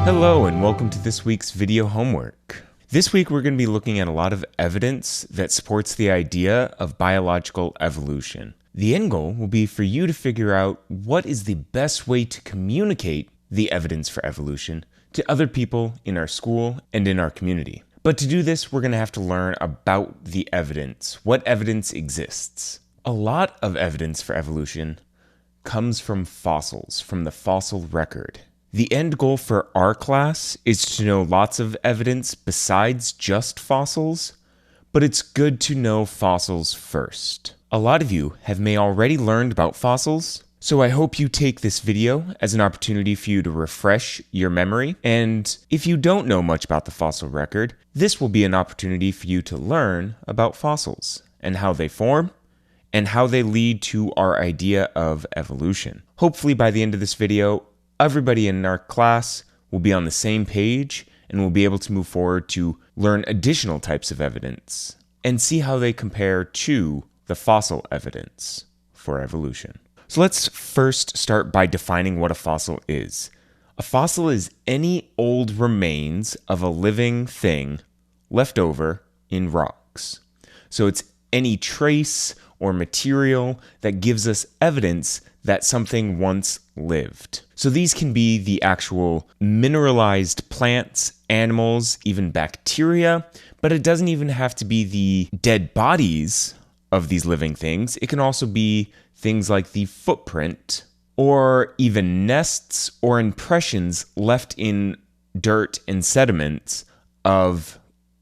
Hello and welcome to this week's video homework. This week we're going to be looking at a lot of evidence that supports the idea of biological evolution. The end goal will be for you to figure out what is the best way to communicate the evidence for evolution to other people in our school and in our community. But to do this, we're going to have to learn about the evidence, what evidence exists. A lot of evidence for evolution comes from fossils, from the fossil record. The end goal for our class is to know lots of evidence besides just fossils, but it's good to know fossils first. A lot of you may already learned about fossils, so I hope you take this video as an opportunity for you to refresh your memory. And if you don't know much about the fossil record, this will be an opportunity for you to learn about fossils and how they form and how they lead to our idea of evolution. Hopefully by the end of this video, everybody in our class will be on the same page and will be able to move forward to learn additional types of evidence and see how they compare to the fossil evidence for evolution. So let's first start by defining what a fossil is. A fossil is any old remains of a living thing left over in rocks. So it's any trace or material that gives us evidence that something once lived. So these can be the actual mineralized plants, animals, even bacteria, but it doesn't even have to be the dead bodies of these living things. It can also be things like the footprint or even nests or impressions left in dirt and sediments of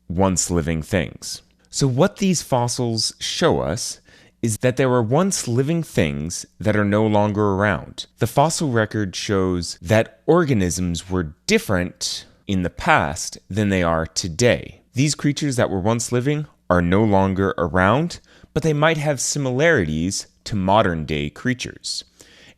once living things. So what these fossils show us is that there were once living things that are no longer around. The fossil record shows that organisms were different in the past than they are today. These creatures that were once living are no longer around, but they might have similarities to modern day creatures.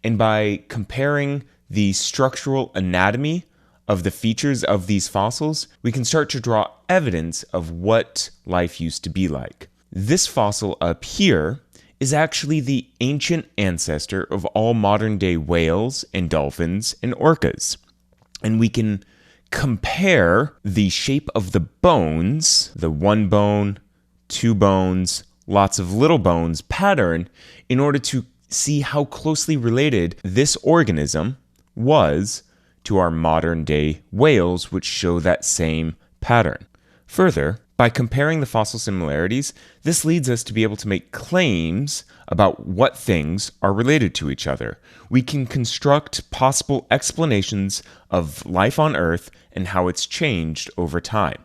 And by comparing the structural anatomy of the features of these fossils, we can start to draw evidence of what life used to be like. This fossil up here is actually the ancient ancestor of all modern-day whales and dolphins and orcas. And we can compare the shape of the bones, the one bone, two bones, lots of little bones pattern, in order to see how closely related this organism was to our modern-day whales, which show that same pattern. Further, by comparing the fossil similarities, this leads us to be able to make claims about what things are related to each other. We can construct possible explanations of life on Earth and how it's changed over time.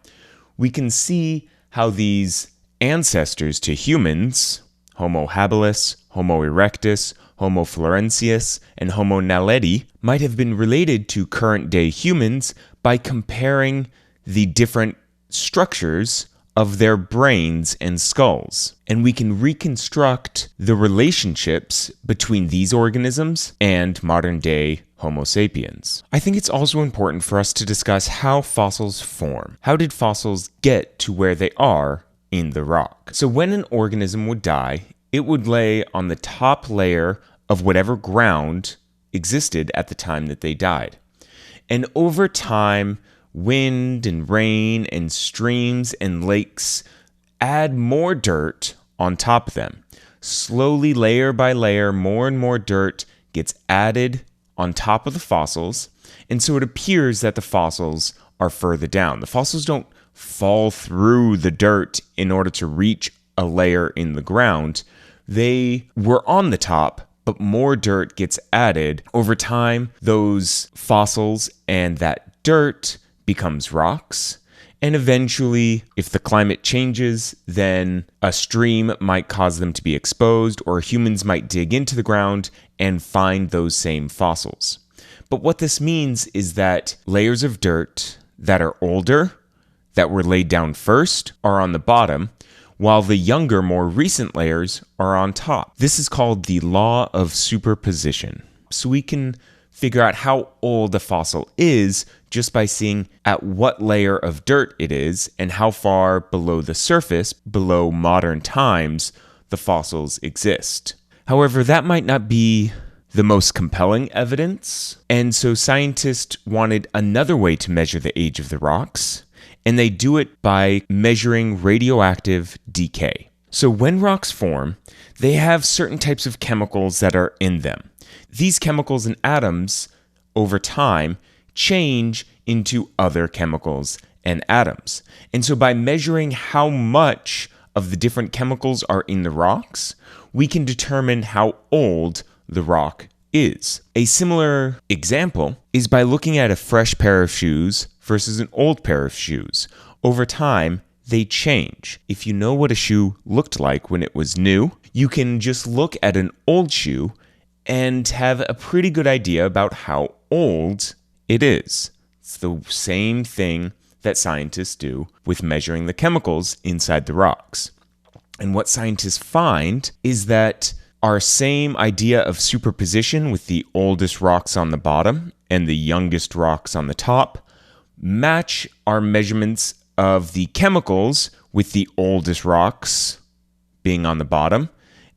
We can see how these ancestors to humans, Homo habilis, Homo erectus, Homo florensis, and Homo naledi, might have been related to current-day humans by comparing the different structures of their brains and skulls. And we can reconstruct the relationships between these organisms and modern-day Homo sapiens. I think it's also important for us to discuss how fossils form. How did fossils get to where they are in the rock? So when an organism would die, it would lay on the top layer of whatever ground existed at the time that they died. And over time, wind and rain and streams and lakes add more dirt on top of them. Slowly, layer by layer, more and more dirt gets added on top of the fossils, and so it appears that the fossils are further down. The fossils don't fall through the dirt in order to reach a layer in the ground. They were on the top, but more dirt gets added. Over time, those fossils and that dirt becomes rocks, and eventually, if the climate changes, then a stream might cause them to be exposed, or humans might dig into the ground and find those same fossils. But what this means is that layers of dirt that are older, that were laid down first, are on the bottom, while the younger, more recent layers are on top. This is called the law of superposition. So we can figure out how old a fossil is just by seeing at what layer of dirt it is and how far below the surface, below modern times, the fossils exist. However, that might not be the most compelling evidence. And so scientists wanted another way to measure the age of the rocks, and they do it by measuring radioactive decay. So when rocks form, they have certain types of chemicals that are in them. These chemicals and atoms, over time, change into other chemicals and atoms. And so by measuring how much of the different chemicals are in the rocks, we can determine how old the rock is. A similar example is by looking at a fresh pair of shoes versus an old pair of shoes. Over time, they change. If you know what a shoe looked like when it was new, you can just look at an old shoe and have a pretty good idea about how old it is. It's the same thing that scientists do with measuring the chemicals inside the rocks. And what scientists find is that our same idea of superposition with the oldest rocks on the bottom and the youngest rocks on the top match our measurements of the chemicals with the oldest rocks being on the bottom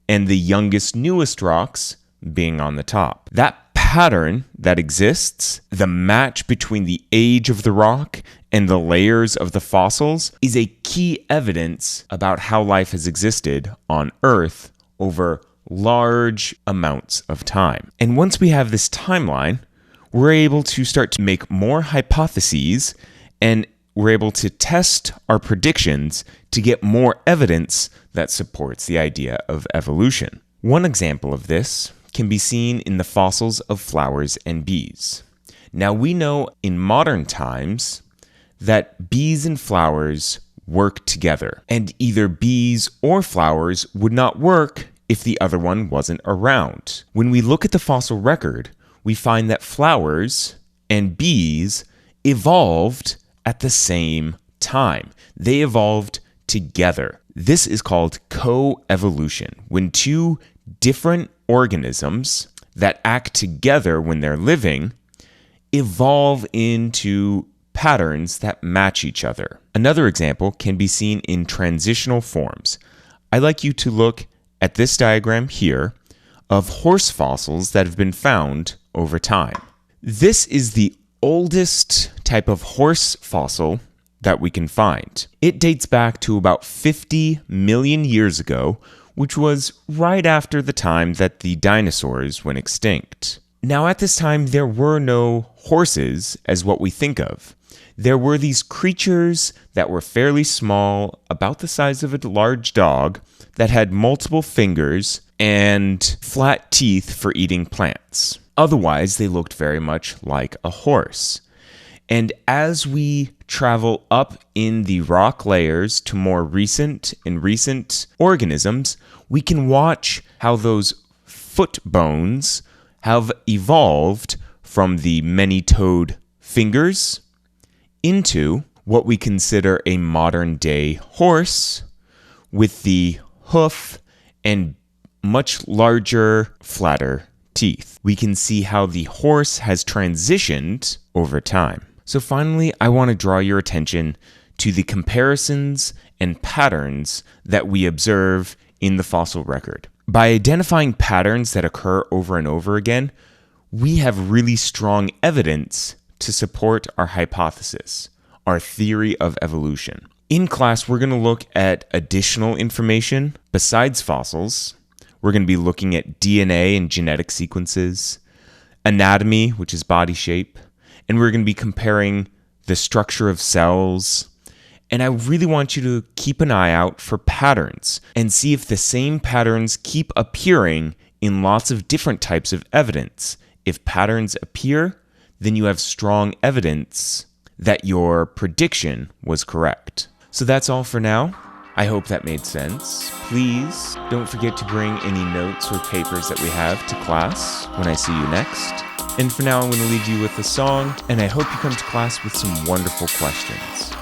and the youngest, newest rocks being on the top. That pattern that exists, the match between the age of the rock and the layers of the fossils, is a key evidence about how life has existed on Earth over large amounts of time. And once we have this timeline, we're able to start to make more hypotheses, and we're able to test our predictions to get more evidence that supports the idea of evolution. One example of this can be seen in the fossils of flowers and bees. Now, we know in modern times that bees and flowers work together, and either bees or flowers would not work if the other one wasn't around. When we look at the fossil record, we find that flowers and bees evolved at the same time. They evolved together. This is called coevolution, when two different organisms that act together when they're living evolve into patterns that match each other. Another example can be seen in transitional forms. I'd like you to look at this diagram here of horse fossils that have been found over time. This is the oldest type of horse fossil that we can find. It dates back to about 50 million years ago, which was right after the time that the dinosaurs went extinct. Now, at this time, there were no horses as what we think of. There were these creatures that were fairly small, about the size of a large dog, that had multiple fingers and flat teeth for eating plants. Otherwise, they looked very much like a horse. And as we travel up in the rock layers to more recent organisms, we can watch how those foot bones have evolved from the many-toed fingers into what we consider a modern-day horse with the hoof and much larger, flatter teeth. We can see how the horse has transitioned over time. So finally, I want to draw your attention to the comparisons and patterns that we observe in the fossil record. By identifying patterns that occur over and over again, we have really strong evidence to support our hypothesis, our theory of evolution. In class, we're going to look at additional information besides fossils. We're going to be looking at DNA and genetic sequences, anatomy, which is body shape, and we're going to be comparing the structure of cells. And I really want you to keep an eye out for patterns and see if the same patterns keep appearing in lots of different types of evidence. If patterns appear, then you have strong evidence that your prediction was correct. So that's all for now. I hope that made sense. Please don't forget to bring any notes or papers that we have to class when I see you next. And for now, I'm going to leave you with a song, and I hope you come to class with some wonderful questions.